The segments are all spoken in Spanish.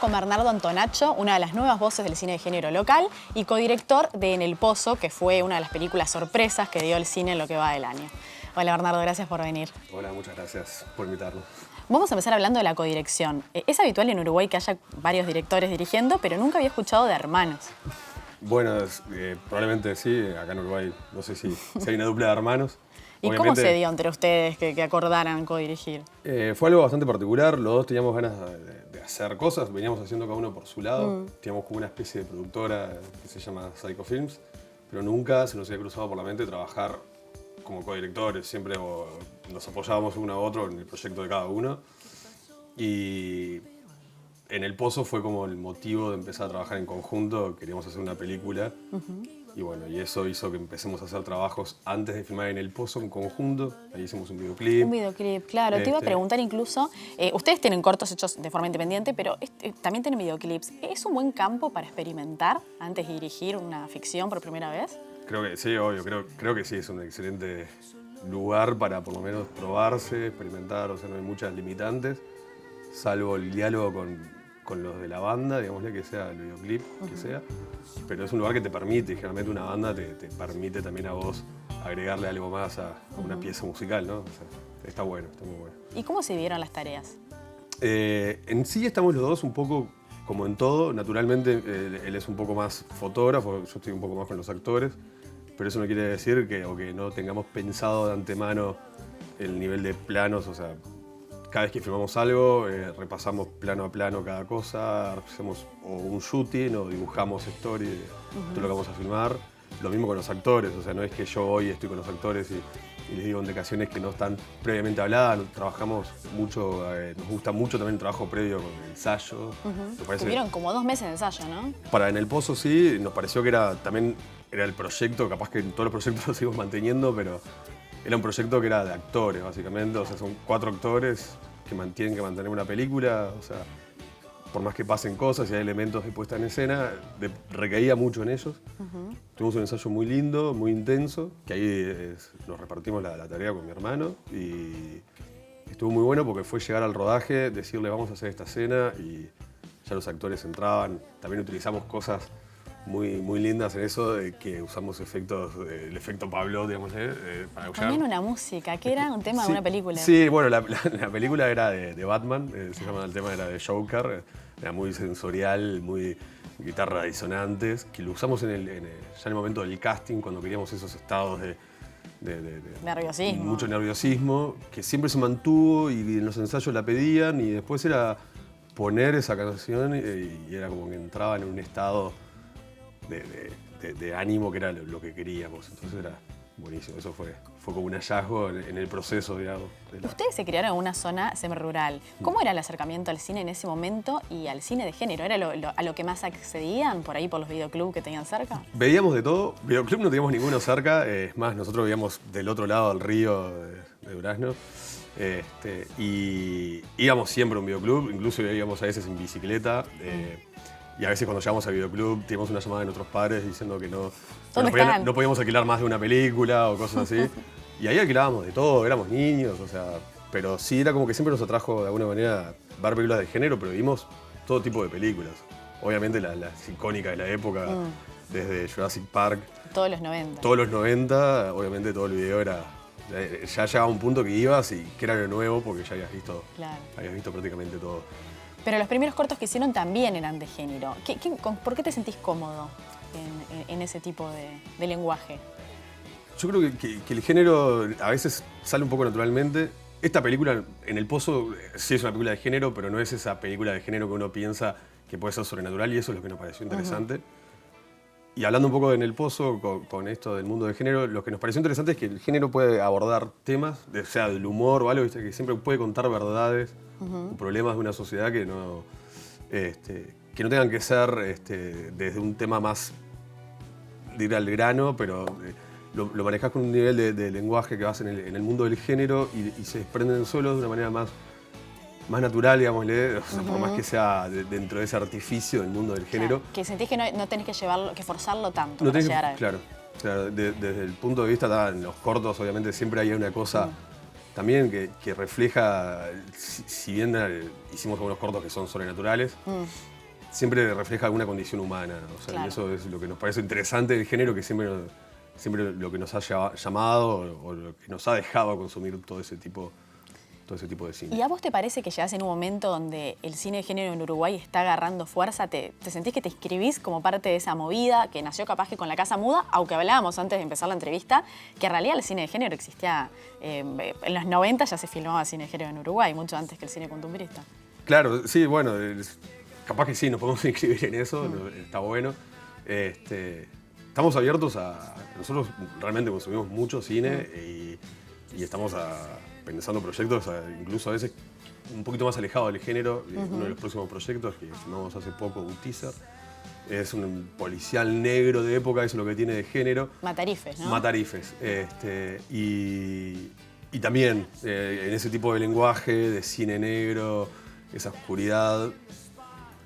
con Bernardo Antonaccio, una de las nuevas voces del cine de género local y codirector de En el Pozo, que fue una de las películas sorpresas que dio el cine en lo que va del año. Hola Bernardo, gracias por venir. Hola, muchas gracias por invitarnos. Vamos a empezar hablando de la codirección. Es habitual en Uruguay que haya varios directores dirigiendo, pero nunca había escuchado de hermanos. Bueno, probablemente sí, acá en Uruguay no sé si hay una dupla de hermanos. ¿Y cómo se dio entre ustedes que acordaran codirigir? Fue algo bastante particular, los dos teníamos ganas de hacer cosas, veníamos haciendo cada uno por su lado. Teníamos como una especie de productora que se llama Psycho Films, pero nunca se nos había cruzado por la mente trabajar como codirectores, siempre nos apoyábamos uno a otro en el proyecto de cada uno. Y En el Pozo fue como el motivo de empezar a trabajar en conjunto, queríamos hacer una película. Y bueno, y eso hizo que empecemos a hacer trabajos antes de filmar En el Pozo en conjunto. Ahí hicimos un videoclip. Un videoclip, claro. Te iba a preguntar incluso, ustedes tienen cortos hechos de forma independiente, pero también tienen videoclips. ¿Es un buen campo para experimentar antes de dirigir una ficción por primera vez? Creo que sí, obvio. Creo que sí, es un excelente lugar para por lo menos probarse, experimentar. O sea, no hay muchas limitantes, salvo el diálogo con los de la banda, digámosle, que sea el videoclip, que sea. Pero es un lugar que te permite, generalmente una banda te permite también a vos agregarle algo más a una pieza musical, ¿no? O sea, está bueno, está muy bueno. ¿Y cómo se vieron las tareas? En sí estamos los dos un poco como en todo. Naturalmente él es un poco más fotógrafo, yo estoy un poco más con los actores, pero eso no quiere decir que no tengamos pensado de antemano el nivel de planos, o sea, cada vez que filmamos algo, repasamos plano a plano cada cosa, hacemos o un shooting o dibujamos story de todo lo que vamos a filmar. Lo mismo con los actores, o sea, no es que yo hoy estoy con los actores y les digo indicaciones que no están previamente habladas. Trabajamos mucho, nos gusta mucho también el trabajo previo con el ensayo. Tuvieron como 2 meses de ensayo, ¿no? Para En el Pozo sí, nos pareció que también era el proyecto, capaz que en todos los proyectos lo seguimos manteniendo, pero era un proyecto que era de actores, básicamente. O sea, son 4 actores que tienen que mantener una película. O sea, por más que pasen cosas y hay elementos de puesta en escena, recaía mucho en ellos. Tuvimos un ensayo muy lindo, muy intenso, que ahí nos repartimos la tarea con mi hermano. Y estuvo muy bueno porque fue llegar al rodaje, decirle vamos a hacer esta escena y ya los actores entraban. También utilizamos cosas muy lindas en eso, de que usamos efectos, el efecto Pablo, digamos, para usar. Ponían una música, que era un tema de una película. Sí, bueno, la película era de Batman, se llama, el tema era de Joker, era muy sensorial, muy guitarra disonantes, que lo usamos ya en el momento del casting, cuando queríamos esos estados de nerviosismo. Mucho nerviosismo, que siempre se mantuvo y en los ensayos la pedían y después era poner esa canción y era como que entraba en un estado de ánimo que era lo que queríamos. Entonces era buenísimo. Eso fue como un hallazgo en el proceso, digamos. Ustedes se criaron en una zona semirural. ¿Cómo era el acercamiento al cine en ese momento y al cine de género? ¿Era a lo que más accedían por ahí por los videoclubs que tenían cerca? Veíamos de todo. Videoclub no teníamos ninguno cerca. Es más, nosotros vivíamos del otro lado del río de Durazno. Y íbamos siempre a un videoclub. Incluso íbamos a veces en bicicleta. Y a veces cuando llegamos al videoclub teníamos una llamada de nuestros padres diciendo que no podíamos alquilar más de una película o cosas así. Y ahí alquilábamos de todo, éramos niños, o sea, pero sí era como que siempre nos atrajo de alguna manera ver películas de género, pero vimos todo tipo de películas. Obviamente las icónicas de la época, desde Jurassic Park. Todos los 90. Todos los 90, obviamente todo el video era... Ya llegaba un punto que ibas y que era lo nuevo porque ya habías visto prácticamente todo. Pero los primeros cortos que hicieron también eran de género. ¿Por qué te sentís cómodo en ese tipo de lenguaje? Yo creo que el género a veces sale un poco naturalmente. Esta película, En el Pozo, sí es una película de género, pero no es esa película de género que uno piensa que puede ser sobrenatural y eso es lo que nos pareció interesante. Y hablando un poco de En el Pozo, con esto del mundo del género, lo que nos pareció interesante es que el género puede abordar temas, sea del humor o algo, ¿viste? Que siempre puede contar verdades o problemas de una sociedad que no tengan que ser desde un tema más de ir al grano, pero lo manejás con un nivel de lenguaje que vas en el mundo del género y se desprenden solos de una manera más natural, digámosle, o sea, por más que sea dentro de ese artificio del mundo del género. Claro, que sentís que no tenés que forzarlo tanto para llegar a... Claro, desde el punto de vista, en los cortos obviamente siempre hay una cosa también que refleja, si bien hicimos algunos cortos que son sobrenaturales, siempre refleja alguna condición humana, ¿no? O sea, Claro. y eso es lo que nos parece interesante del género, que siempre lo que nos ha llamado o lo que nos ha dejado consumir todo ese tipo de cine. ¿Y a vos te parece que llegás en un momento donde el cine de género en Uruguay está agarrando fuerza? ¿Te sentís que te inscribís como parte de esa movida que nació capaz que con La Casa Muda? Aunque hablábamos antes de empezar la entrevista que en realidad el cine de género existía, en los 90 ya se filmaba cine de género en Uruguay, mucho antes que el cine costumbrista. Claro, sí, bueno, capaz que sí, nos podemos inscribir en eso, está bueno. Estamos abiertos a... Nosotros realmente consumimos mucho cine y estamos pensando proyectos, incluso a veces un poquito más alejados del género. Uno de los próximos proyectos que filmamos hace poco, un teaser, es un policial negro de época, eso es lo que tiene de género. Matarifes, ¿no? Matarifes. Y también en ese tipo de lenguaje, de cine negro, esa oscuridad,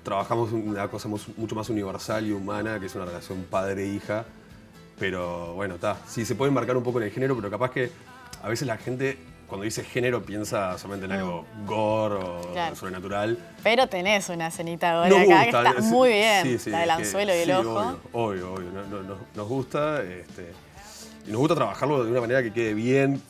trabajamos una cosa mucho más universal y humana, que es una relación padre-hija. Pero bueno, sí, se puede enmarcar un poco en el género, pero capaz que a veces la gente, cuando dice género, piensa solamente en algo gore o Claro. sobrenatural. Pero tenés una escenita ahora Nos acá gusta, que está muy bien, sí, la del anzuelo y el sí, ojo. Obvio. Nos gusta. Y nos gusta trabajarlo de una manera que quede bien,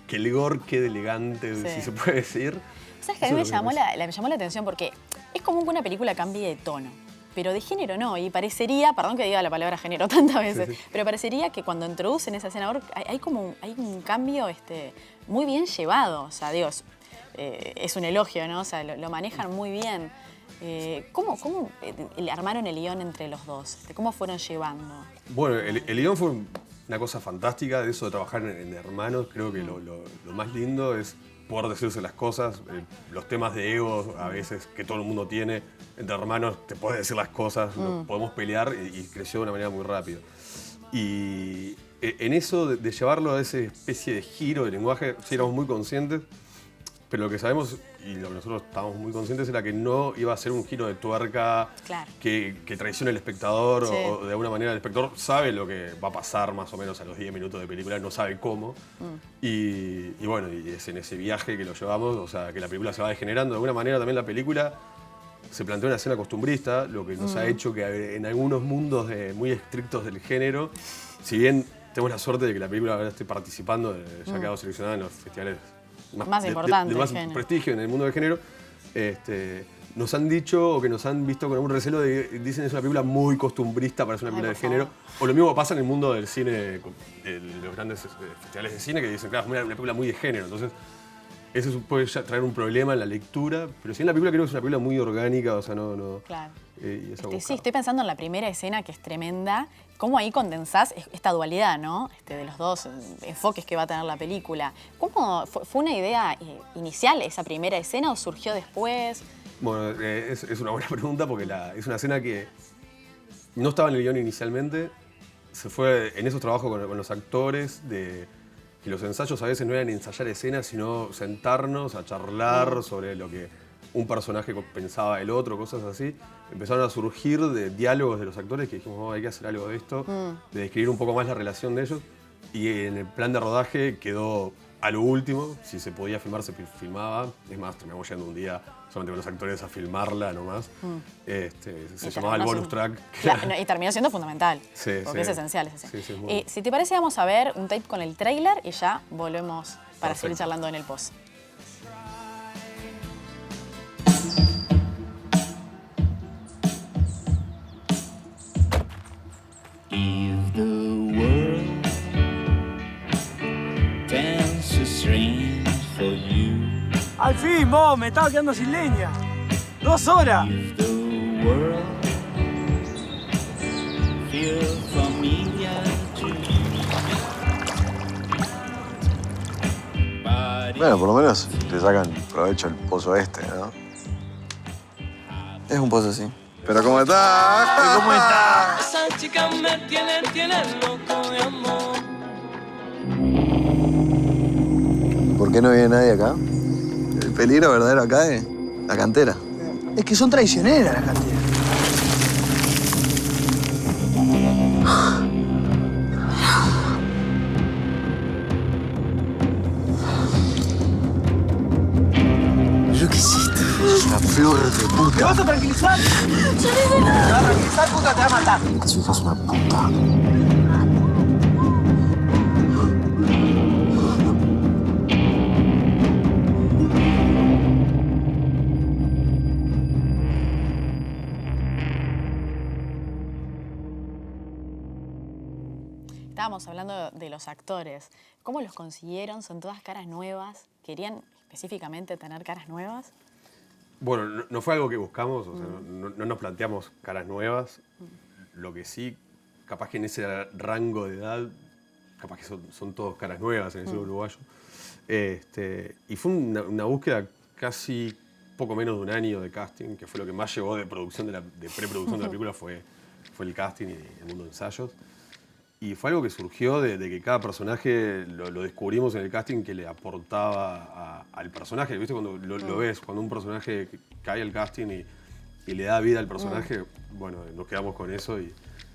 que el gore quede elegante, Sí. si se puede decir. ¿Sabes que a mí me llamó la atención? Porque es común que una película cambie de tono, pero de género no. Y parecería, perdón que diga la palabra género tantas veces, Sí. pero parecería que cuando introducen esa escena hay un cambio muy bien llevado. O sea, digo, es un elogio, ¿no? O sea, lo manejan muy bien. ¿Cómo armaron el guión entre los dos? ¿Cómo fueron llevando? Bueno, el guión fue una cosa fantástica, de eso de trabajar en hermanos. Creo que lo más lindo es poder decirse las cosas, los temas de ego a veces que todo el mundo tiene. Entre hermanos te puedes decir las cosas, podemos pelear y creció de una manera muy rápida. Y en eso de llevarlo a esa especie de giro de lenguaje, sí éramos muy conscientes, pero lo que sabemos y lo que nosotros estábamos muy conscientes era que no iba a ser un giro de tuerca Claro. que traicione al espectador Sí. o de alguna manera el espectador sabe lo que va a pasar más o menos a los 10 minutos de película, no sabe cómo. Y bueno, y es en ese viaje que lo llevamos, o sea, que la película se va degenerando. De alguna manera también la película se planteó una escena costumbrista, lo que nos ha hecho que en algunos mundos muy estrictos del género, si bien tenemos la suerte de que la película ahora esté participando, ya ha quedado seleccionada en los festivales Más importantes de más del género. prestigio en el mundo del género, nos han dicho o que nos han visto con algún recelo dicen es una película muy costumbrista para ser una Ay, película de por género. favor. O lo mismo pasa en el mundo del cine, de los grandes festivales de cine, que dicen, claro, es una película muy de género. Entonces, eso puede ya traer un problema en la lectura, pero sí en la película creo que es una película muy orgánica, o sea, no. Claro. Y es algo Sí, buscado. estoy pensando en la primera escena que es tremenda. ¿Cómo ahí condensás esta dualidad, ¿no? De los dos enfoques que va a tener la película. ¿Cómo fue una idea inicial esa primera escena o surgió después? Bueno, es una buena pregunta porque es una escena que no estaba en el guión inicialmente. Se fue en esos trabajos con los actores, que los ensayos a veces no eran ensayar escenas, sino sentarnos a charlar sobre lo que un personaje pensaba el otro, cosas así. Empezaron a surgir de diálogos de los actores que dijimos, hay que hacer algo de esto, de describir un poco más la relación de ellos. Y en el plan de rodaje quedó a lo último, si se podía filmar, se filmaba. Es más, terminamos yendo un día solamente con los actores a filmarla nomás. Se llamaba el bonus track. Y terminó siendo fundamental, Sí, porque sí. es esencial. Es esencial. Sí, es muy- Si te parece, vamos a ver un tape con el tráiler y ya volvemos para Perfecto. seguir charlando en el post. If the world turns so strange for you, Al fin, vos, me estaba quedando sin leña. 2 horas. if the world feels familiar to you, but Bueno, por lo menos le sacan provecho al pozo este, ¿no? Es un pozo, sí. Pero ¿cómo está? ¿Cómo está? esa chica me tiene loco de amor. ¿Por qué no viene nadie acá? El peligro verdadero acá es la cantera. Es que son traicioneras las canteras. ¿Yo qué hiciste? Es una flor de puta. ¿Te vas a tranquilizar? Yo no hice nada. Te vas a tranquilizar, puta, te va a matar. Su hija es una puta. Estábamos hablando de los actores. ¿Cómo los consiguieron? ¿Son todas caras nuevas? ¿Querían específicamente tener caras nuevas? Bueno, no fue algo que buscamos, o sea, no nos planteamos caras nuevas. Lo que sí, capaz que en ese rango de edad, capaz que son todos caras nuevas en el cine uruguayo. Y fue una búsqueda casi poco menos de un año de casting, que fue lo que más llevó de producción, de preproducción de la película, fue el casting y el mundo de ensayos. Y fue algo que surgió de que cada personaje lo descubrimos en el casting que le aportaba al personaje. ¿Viste? Cuando lo ves, cuando un personaje cae al casting y le da vida al personaje, bueno, nos quedamos con eso y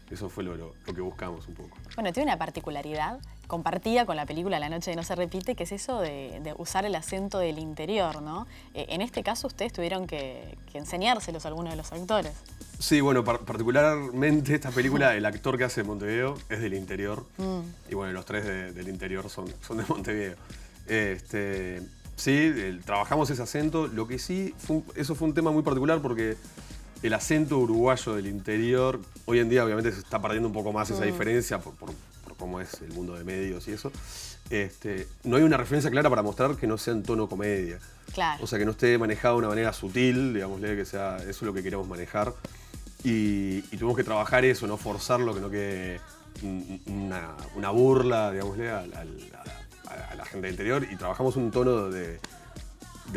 eso fue lo que buscamos un poco. Bueno, tiene una particularidad compartida con la película La noche no se repite, que es eso de usar el acento del interior, ¿no? En este caso ustedes tuvieron que enseñárselos a algunos de los actores. Sí, bueno, particularmente esta película, el actor que hace Montevideo es del interior. Y bueno, los tres del interior son de Montevideo. Sí, trabajamos ese acento. Lo que sí, eso fue un tema muy particular porque el acento uruguayo del interior, hoy en día obviamente se está perdiendo un poco más esa diferencia por cómo es el mundo de medios y eso. No hay una referencia clara para mostrar que no sea en tono comedia. Claro. O sea, que no esté manejado de una manera sutil, digámosle, que sea eso es lo que queremos manejar. Y tuvimos que trabajar eso, no forzarlo, que no quede una burla, digámosle, a la gente del interior. Y trabajamos un tono del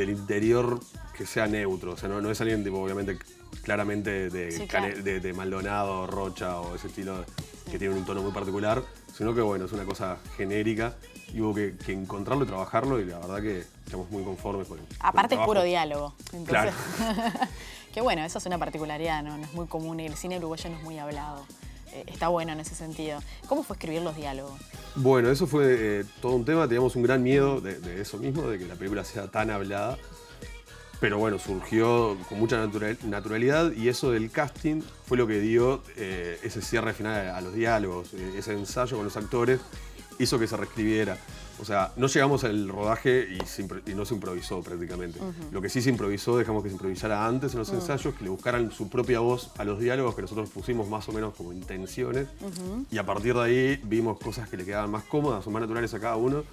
interior que sea neutro. O sea, no es alguien, tipo, obviamente, claramente de Maldonado, Rocha o ese estilo que tiene un tono muy particular, sino que, bueno, es una cosa genérica y hubo que encontrarlo y trabajarlo y la verdad que estamos muy conformes con Aparte el es puro trabajo. diálogo. Entonces, Claro. que bueno, eso es una particularidad, ¿no? No es muy común y el cine uruguayo no es muy hablado. Está bueno en ese sentido. ¿Cómo fue escribir los diálogos? Bueno, eso fue todo un tema, teníamos un gran miedo de eso mismo, de que la película sea tan hablada. Pero bueno, surgió con mucha naturalidad y eso del casting fue lo que dio ese cierre final a los diálogos, ese ensayo con los actores hizo que se reescribiera. O sea, no llegamos al rodaje y no se improvisó prácticamente. Lo que sí se improvisó, dejamos que se improvisara antes en los ensayos, que le buscaran su propia voz a los diálogos que nosotros pusimos más o menos como intenciones. Y a partir de ahí vimos cosas que le quedaban más cómodas o más naturales a cada uno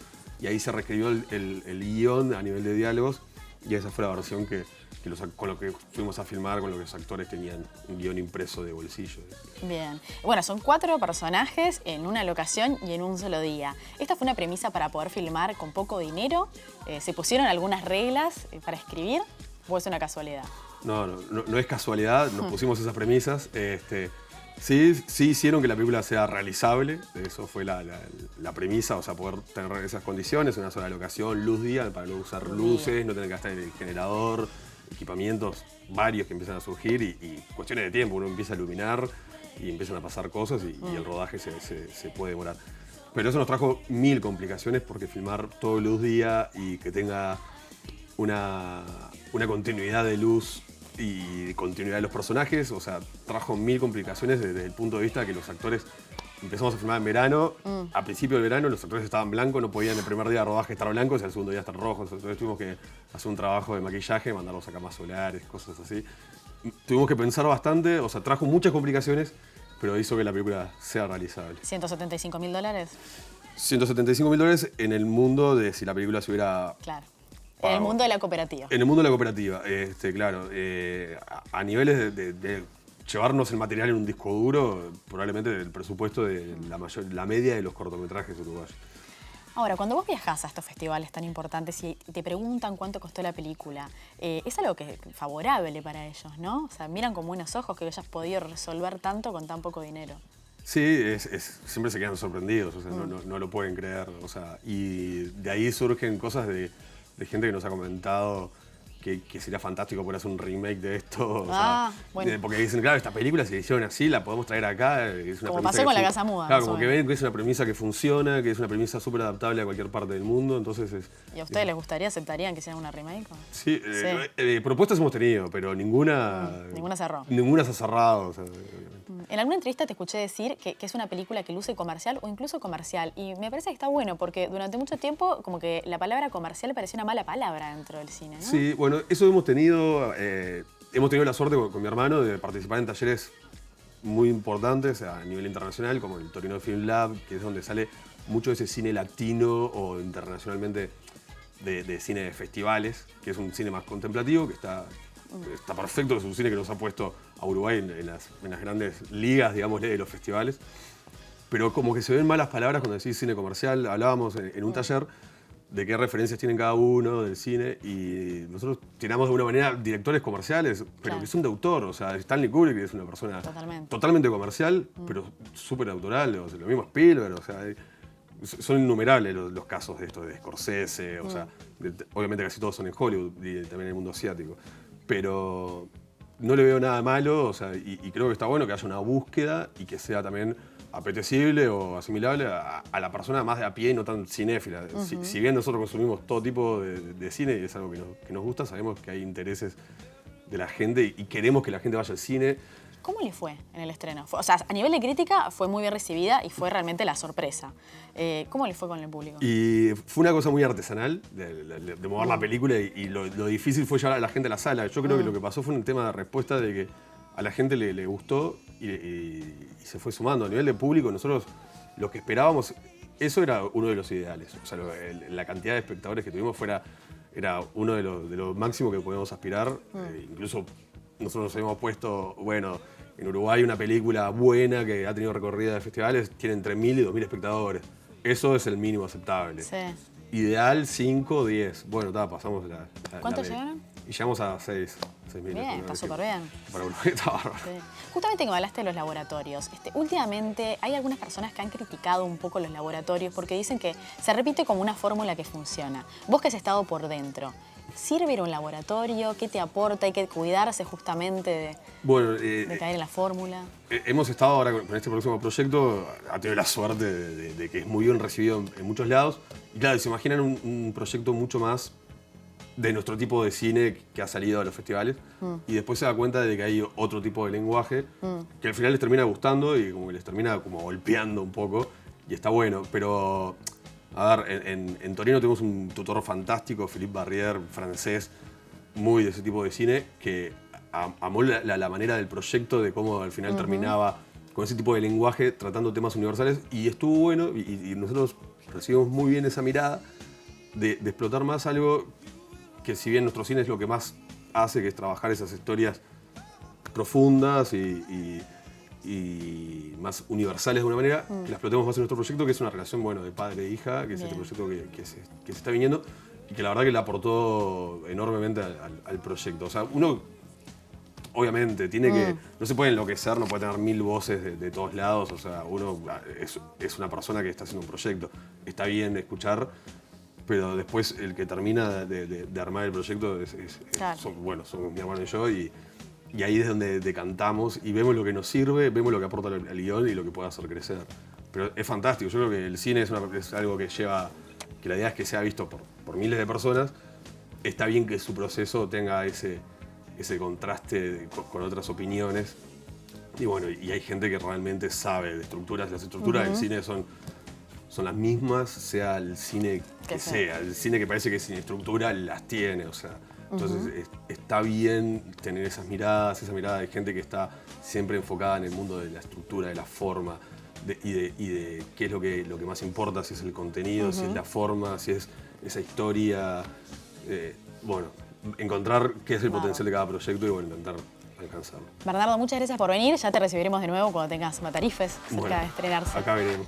y ahí se reescribió el guión a nivel de diálogos. Y esa fue la versión con lo que fuimos a filmar, con lo que los actores tenían un guión impreso de bolsillo. Bien. Bueno, son 4 personajes en una locación y en un solo día. ¿Esta fue una premisa para poder filmar con poco dinero? ¿Se pusieron algunas reglas para escribir o es una casualidad? No es casualidad, nos pusimos esas premisas. Sí hicieron que la película sea realizable, eso fue la premisa, o sea, poder tener esas condiciones, una sola locación, luz día, para no usar luces, no tener que gastar en el generador, equipamientos varios que empiezan a surgir y cuestiones de tiempo, uno empieza a iluminar y empiezan a pasar cosas y el rodaje se puede demorar. Pero eso nos trajo 1000 complicaciones porque filmar todo luz día y que tenga una continuidad de luz y continuidad de los personajes, o sea, trajo 1000 complicaciones desde el punto de vista que los actores empezamos a filmar en verano, a principio del verano los actores estaban blancos, no podían el primer día de rodaje estar blancos y al segundo día estar rojos, entonces tuvimos que hacer un trabajo de maquillaje, mandarlos a camas solares, cosas así. Tuvimos que pensar bastante, o sea, trajo muchas complicaciones, pero hizo que la película sea realizable. ¿$175.000? $175.000 en el mundo de si la película se hubiera... Claro. En el mundo de la cooperativa. En el mundo de la cooperativa, claro. A niveles de llevarnos el material en un disco duro, probablemente el presupuesto de la media de los cortometrajes uruguayos. Ahora, cuando vos viajás a estos festivales tan importantes y te preguntan cuánto costó la película, es algo que es favorable para ellos, ¿no? O sea, miran con buenos ojos que hayas podido resolver tanto con tan poco dinero. Sí, siempre se quedan sorprendidos, o sea, no lo pueden creer. O sea, y de ahí surgen cosas de gente que nos ha comentado que sería fantástico poder hacer un remake de esto. Bueno. Porque dicen, claro, esta película si la hicieron así, la podemos traer acá. Es una Como premisa pasó con que La Casa Muda. Claro, más como o que menos. ven que es una premisa que funciona, que es una premisa súper adaptable a cualquier parte del mundo, entonces es... ¿Y a ustedes les gustaría, aceptarían que hicieran una remake? Sí, Sí. Propuestas hemos tenido, pero ninguna... Ninguna cerró. Ninguna se ha cerrado. O sea, En alguna entrevista te escuché decir que es una película que luce comercial o incluso comercial. Y me parece que está bueno porque durante mucho tiempo como que la palabra comercial parecía una mala palabra dentro del cine, ¿no? Sí, bueno, eso hemos tenido la suerte con mi hermano de participar en talleres muy importantes a nivel internacional, como el Torino Film Lab, que es donde sale mucho de ese cine latino o internacionalmente de cine de festivales, que es un cine más contemplativo, que está perfecto, es un cine que nos ha puesto a Uruguay en las grandes ligas, digámosle, de los festivales. Pero como que se ven malas palabras cuando decís cine comercial. Hablábamos en un taller de qué referencias tienen cada uno del cine y nosotros tiramos de alguna manera directores comerciales, pero Claro. que son de autor. O sea, Stanley Kubrick es una persona totalmente comercial, pero súper autoral. O sea, lo mismo Spielberg, o sea, son innumerables los casos de esto, de Scorsese, o sea, obviamente casi todos son en Hollywood y también en el mundo asiático. Pero no le veo nada malo, o sea, y creo que está bueno que haya una búsqueda y que sea también apetecible o asimilable a la persona más de a pie y no tan cinéfila. Si bien nosotros consumimos todo tipo de cine y es algo que nos gusta, sabemos que hay intereses de la gente y queremos que la gente vaya al cine. ¿Cómo le fue en el estreno? O sea, a nivel de crítica fue muy bien recibida y fue realmente la sorpresa. ¿Cómo le fue con el público? Y fue una cosa muy artesanal de mover la película y lo difícil fue llevar a la gente a la sala. Yo creo que lo que pasó fue un tema de respuesta de que a la gente le gustó y se fue sumando. A nivel de público, nosotros lo que esperábamos, eso era uno de los ideales. O sea, la cantidad de espectadores que tuvimos era uno de los máximos que podíamos aspirar. Incluso nosotros nos habíamos puesto, bueno, en Uruguay una película buena que ha tenido recorrida de festivales tiene entre 1.000 y 2.000 espectadores. Eso es el mínimo aceptable. Sí. Ideal 5 o 10. Bueno, pasamos la ¿Cuántos media. llegaron? Y llegamos a 6.000. Bien, está súper bien. Para Uruguay está bárbaro. Sí. Justamente que me hablaste de los laboratorios. Últimamente hay algunas personas que han criticado un poco los laboratorios porque dicen que se repite como una fórmula que funciona. Vos que has estado por dentro, ¿sirve ir a un laboratorio? ¿Qué te aporta? ¿Hay que cuidarse justamente de caer en la fórmula? Hemos estado ahora con este próximo proyecto, ha tenido la suerte de que es muy bien recibido en muchos lados. Y claro, se imaginan un proyecto mucho más de nuestro tipo de cine que ha salido a los festivales y después se da cuenta de que hay otro tipo de lenguaje que al final les termina gustando y como que les termina como golpeando un poco y está bueno, pero a ver, en Torino tenemos un tutor fantástico, Philippe Barrière, francés, muy de ese tipo de cine, que amó la manera del proyecto, de cómo al final terminaba con ese tipo de lenguaje tratando temas universales y estuvo bueno y nosotros recibimos muy bien esa mirada de explotar más algo que si bien nuestro cine es lo que más hace, que es trabajar esas historias profundas y más universales de una manera, que la explotemos más en nuestro proyecto, que es una relación de padre e hija, que es este proyecto que se está viniendo y que la verdad que le aportó enormemente al proyecto. O sea, uno obviamente tiene que, no se puede enloquecer, no puede tener 1000 voces de todos lados, o sea, uno es una persona que está haciendo un proyecto, está bien escuchar, pero después el que termina de armar el proyecto Claro. somos mi hermano y yo, y ahí es donde decantamos y vemos lo que nos sirve, vemos lo que aporta al guión y lo que puede hacer crecer. Pero es fantástico, yo creo que el cine es algo que que la idea es que sea visto por miles de personas. Está bien que su proceso tenga ese contraste con otras opiniones. Y bueno, y hay gente que realmente sabe de estructuras. Las estructuras del cine son las mismas, sea el cine que sea. El cine que parece que sin estructura las tiene, o sea. Entonces está bien tener esas miradas, esa mirada de gente que está siempre enfocada en el mundo de la estructura, de la forma, y de qué es lo que más importa, si es el contenido, si es la forma, si es esa historia. Encontrar qué es el potencial de cada proyecto y intentar alcanzarlo. Bernardo, muchas gracias por venir. Ya te recibiremos de nuevo cuando tengas Matarifes cerca de estrenarse. Acá veremos.